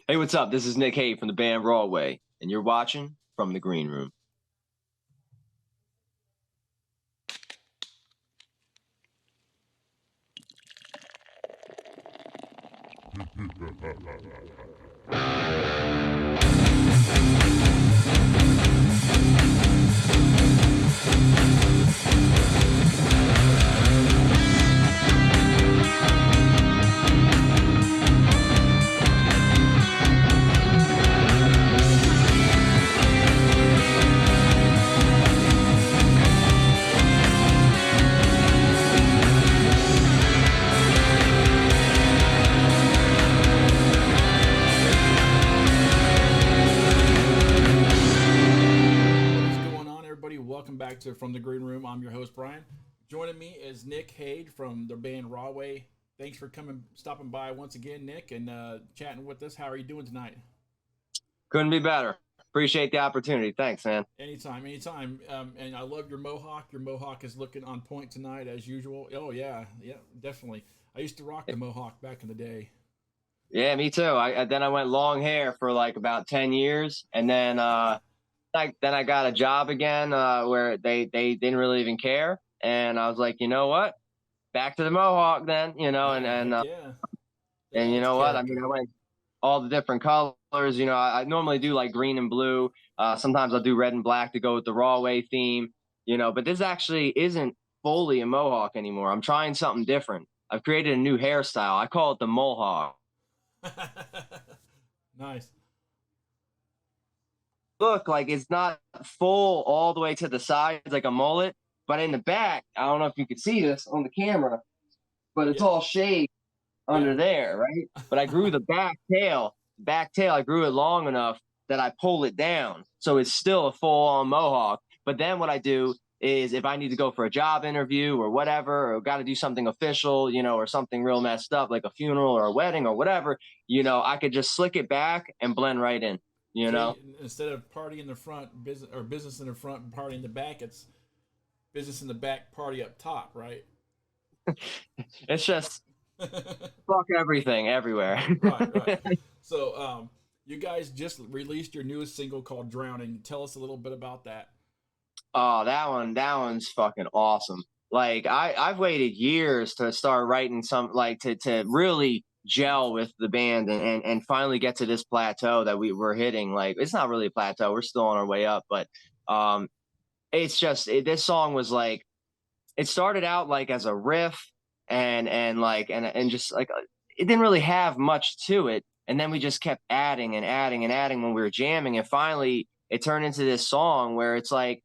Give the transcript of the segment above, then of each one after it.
Hey, what's up? This is Nick Hade from the band Rahway, and you're watching From the Green Room. What is going on, everybody? Welcome back to From the Green Room. I'm your host, Brian. Joining me is Nick Hade from the band Rahway. Thanks for stopping by once again, Nick, and chatting with us. How are you doing tonight? Couldn't be better. Appreciate the opportunity. Thanks, man. Anytime, anytime. And I love your mohawk. Your mohawk is looking on point tonight, as usual. Oh yeah, yeah, definitely. I used to rock the mohawk back in the day. Yeah, me too. I went long hair for like about 10 years, and then I got a job again where they didn't really even care, and I was like, you know what? Back to the mohawk then, Yeah, heck yeah. It and you adds know what? I mean, character. I went all the different colors. I normally do like green and blue. Sometimes I'll do red and black to go with the Rahway theme. But this actually isn't fully a mohawk anymore. I'm trying something different. I've created a new hairstyle. I call it the mohawk. Nice. Look, like it's not full all the way to the sides like a mullet, but in the back, I don't know if you can see this on the camera, but it's Yeah, all shaved yeah. under there, right? But I grew the back tail, I grew it long enough that I pull it down. So it's still a full on mohawk. But then what I do is if I need to go for a job interview or whatever, or got to do something official, or something real messed up, like a funeral or a wedding or whatever, I could just slick it back and blend right in, you So know? instead of party in the front, business in the front, and party in the back, it's business in the back, party up top, right? It's just fuck everything everywhere. Right, right. So, you guys just released your newest single called "Drowning." Tell us a little bit about that. Oh, that one's fucking awesome. Like I've waited years to start writing some like to really gel with the band and finally get to this plateau that we were hitting. Like it's not really a plateau. We're still on our way up, but um it's just this song was like it started out like as a riff and just like it didn't really have much to it. And then we just kept adding and adding and adding when we were jamming. And finally it turned into this song where it's like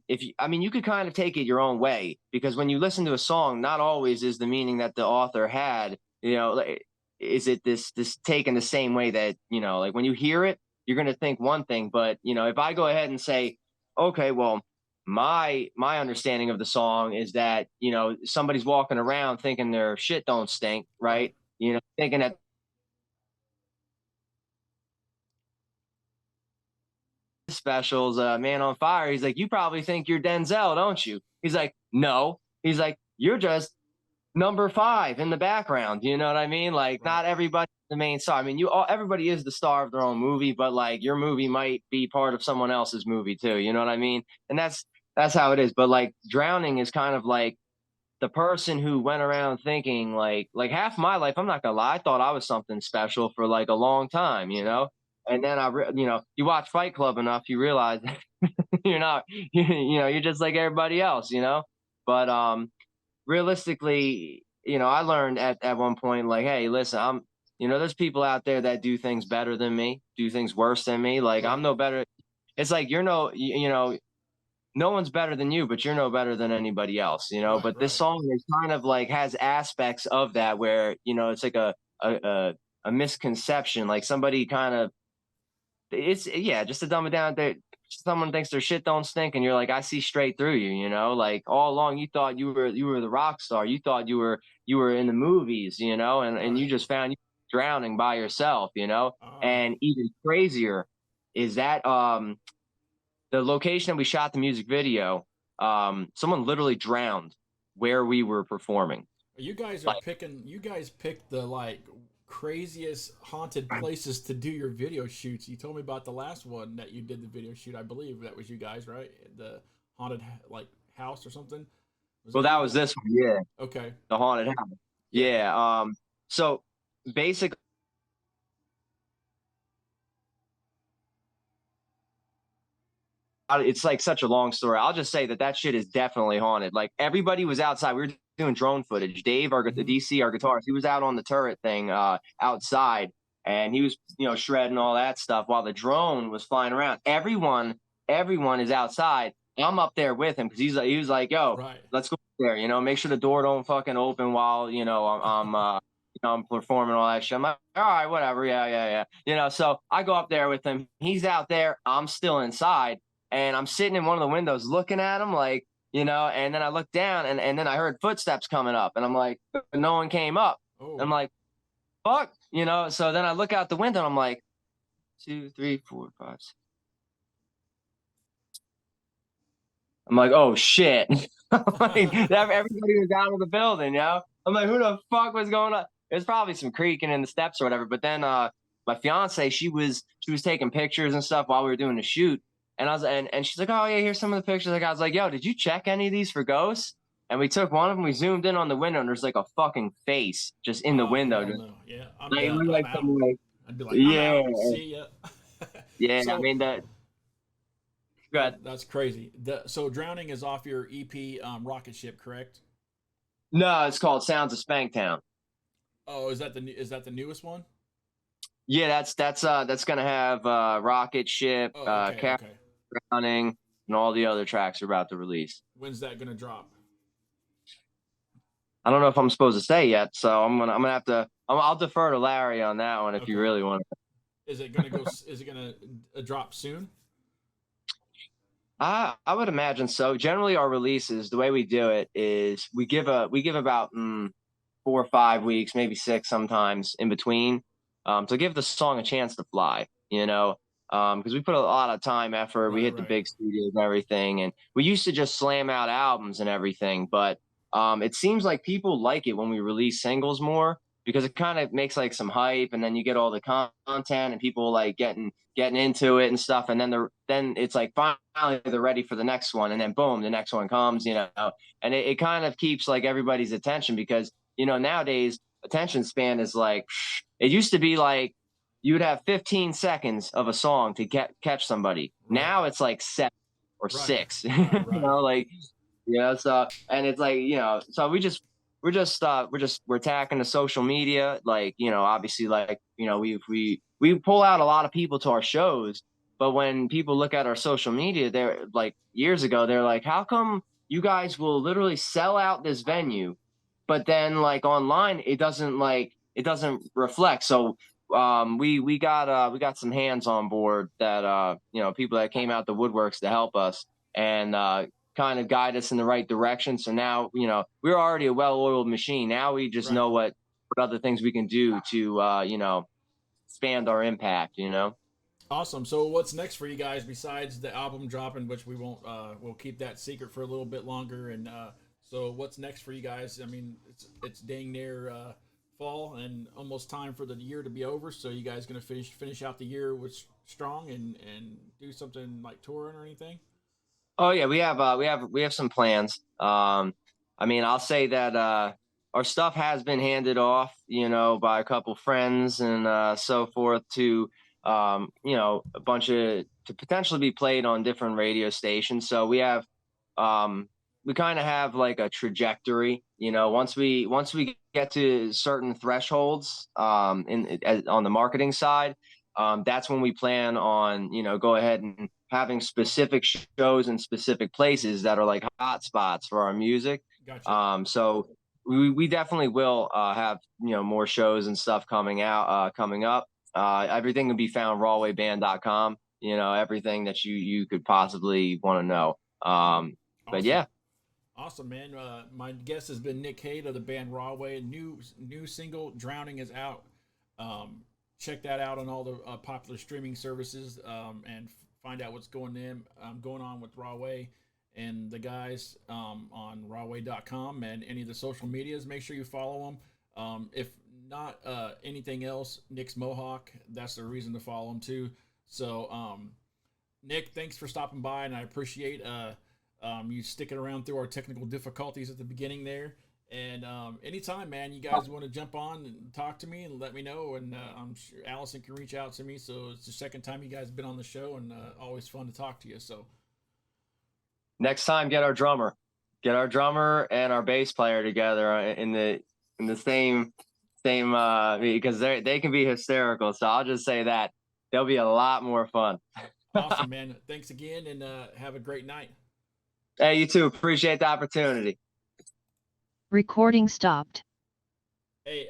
if you I mean you could kind of take it your own way because when you listen to a song, not always is the meaning that the author had, like, is it this taken the same way that, like when you hear it, you're gonna think one thing, but if I go ahead and say, okay, well, my understanding of the song is that somebody's walking around thinking their shit don't stink, Right. right? Thinking that specials Man on Fire. He's like, you probably think you're Denzel, don't you? He's like, no. He's like, you're just number five in the background. You know what I mean? Like, Right. not everybody the main star. I mean, everybody is the star of their own movie, but like your movie might be part of someone else's movie too. You know what I mean? And that's how it is. But like drowning is kind of like the person who went around thinking like half my life, I'm not gonna lie, I thought I was something special for like a long time, and then you watch Fight Club enough, you realize you're not, you're just like everybody else, but realistically, I learned at one point, like, hey, listen, there's people out there that do things better than me, do things worse than me, like I'm Right. no better. It's like you're no, no one's better than you, but you're no better than anybody else, Right. But this Right. song is kind of like has aspects of that where, it's like a, a, a misconception. Like somebody kind of, it's, yeah, just to dumb it down there. Someone thinks their shit don't stink and you're like, I see straight through you, like all along you thought you were the rock star. You thought you were in the movies, and Right. you just found you drowning by yourself, Ah. and even crazier is that the location that we shot the music video, someone literally drowned where we were performing. You guys are Like, picking. You guys picked the like craziest haunted places to do your video shoots. You told me about the last one that you did the video shoot. I believe that was you guys, right? The haunted like house or something. Was Well, that that you was guys? this one, yeah, Okay. the haunted house. Yeah. Yeah. So basically, it's like such a long story. I'll just say that that shit is definitely haunted. Like everybody was outside. We were doing drone footage. Dave, the Mm-hmm. DC, our guitarist, he was out on the turret thing outside, and he was shredding all that stuff while the drone was flying around. Everyone is outside. I'm up there with him because he was like, yo, Right. let's go there. Make sure the door don't fucking open while I'm performing all that shit. I'm like, all right, whatever, yeah. So I go up there with him. He's out there. I'm still inside. And I'm sitting in one of the windows looking at him like, and then I look down and then I heard footsteps coming up and I'm like, no one came up. And Oh. I'm like, fuck, so then I look out the window and I'm like, 2, 3, 4, 5, 6. I'm like, oh shit. Like, everybody was out of the building. I'm like, who the fuck was going on? There's probably some creaking in the steps or whatever. But then my fiance, she was taking pictures and stuff while we were doing the shoot. And I was and she's like, oh yeah, here's some of the pictures. Like I was like, yo, did you check any of these for ghosts? And we took one of them, we zoomed in on the window, and there's like a fucking face just in the Oh window. hell Just no. Yeah, I'm like it done. looked I'm like out. some like I'd be like, I'm yeah, out. See ya. yeah. I So mean good. that's crazy. So drowning is off your EP, Rocket Ship, correct? No, it's called Sounds of Spanktown. Oh, is that the newest one? Yeah, that's gonna have Rocket Ship, Oh, okay, Cap okay. Drowning, and all the other tracks are about to release. When's that gonna drop? I don't know if I'm supposed to say yet, so I'm gonna have to. I'll defer to Larry on that one if you Okay. really want. Is it gonna go? Is it gonna drop soon? I would imagine so. Generally, our releases, the way we do it is we give about 4 or 5 weeks, maybe 6 sometimes in between, to give the song a chance to fly. Because we put a lot of time, effort. We Right, hit the right, big studios and everything, and we used to just slam out albums and everything. But it seems like people like it when we release singles more because it kind of makes like some hype, and then you get all the content and people like getting into it and stuff, and then it's like finally they're ready for the next one, and then boom, the next one comes, and it kind of keeps like everybody's attention because nowadays attention span is like it used to be like you'd have 15 seconds of a song to catch somebody. right, Now it's like 7 or 6, right, right. like so and it's like so we're attacking the social media, like obviously, like we pull out a lot of people to our shows, but when people look at our social media, they're like years ago they're like, how come you guys will literally sell out this venue, but then like online it doesn't reflect. So we got some hands on board that people that came out the woodworks to help us and kind of guide us in the right direction. So now, we're already a well-oiled machine. Now we just Right. know what other things we can do to, expand our impact. Awesome. So what's next for you guys besides the album dropping, which we won't we'll keep that secret for a little bit longer. And so what's next for you guys? I mean, it's dang near fall and almost time for the year to be over. So you guys gonna finish out the year with strong and do something like touring or anything? Oh yeah, we have some plans. I mean, I'll say that our stuff has been handed off, by a couple friends and so forth to a bunch of to potentially be played on different radio stations. So we kind of have like a trajectory, once we get to certain thresholds on the marketing side, that's when we plan on, go ahead and having specific shows in specific places that are like hot spots for our music. Gotcha. So we definitely will have more shows and stuff coming up. Everything can be found rawwayband.com. Everything that you could possibly want to know. But Awesome. yeah. Awesome, man. My guest has been Nick Hade of the band Rahway. New single "Drowning" is out. Check that out on all the popular streaming services and find out what's going on with Rahway and the guys on Rahway.com and any of the social medias. Make sure you follow them. If not anything else, Nick's Mohawk. That's the reason to follow him too. So, Nick, thanks for stopping by, and I appreciate you sticking around through our technical difficulties at the beginning there. And anytime, man, you guys want to jump on and talk to me and let me know. And I'm sure Allison can reach out to me. So it's the second time you guys have been on the show, and always fun to talk to you. So Next time, get our drummer and our bass player together in the same because they can be hysterical. So I'll just say that they'll be a lot more fun. Awesome, man. Thanks again, and have a great night. Hey, you too. Appreciate the opportunity. Recording stopped. Hey,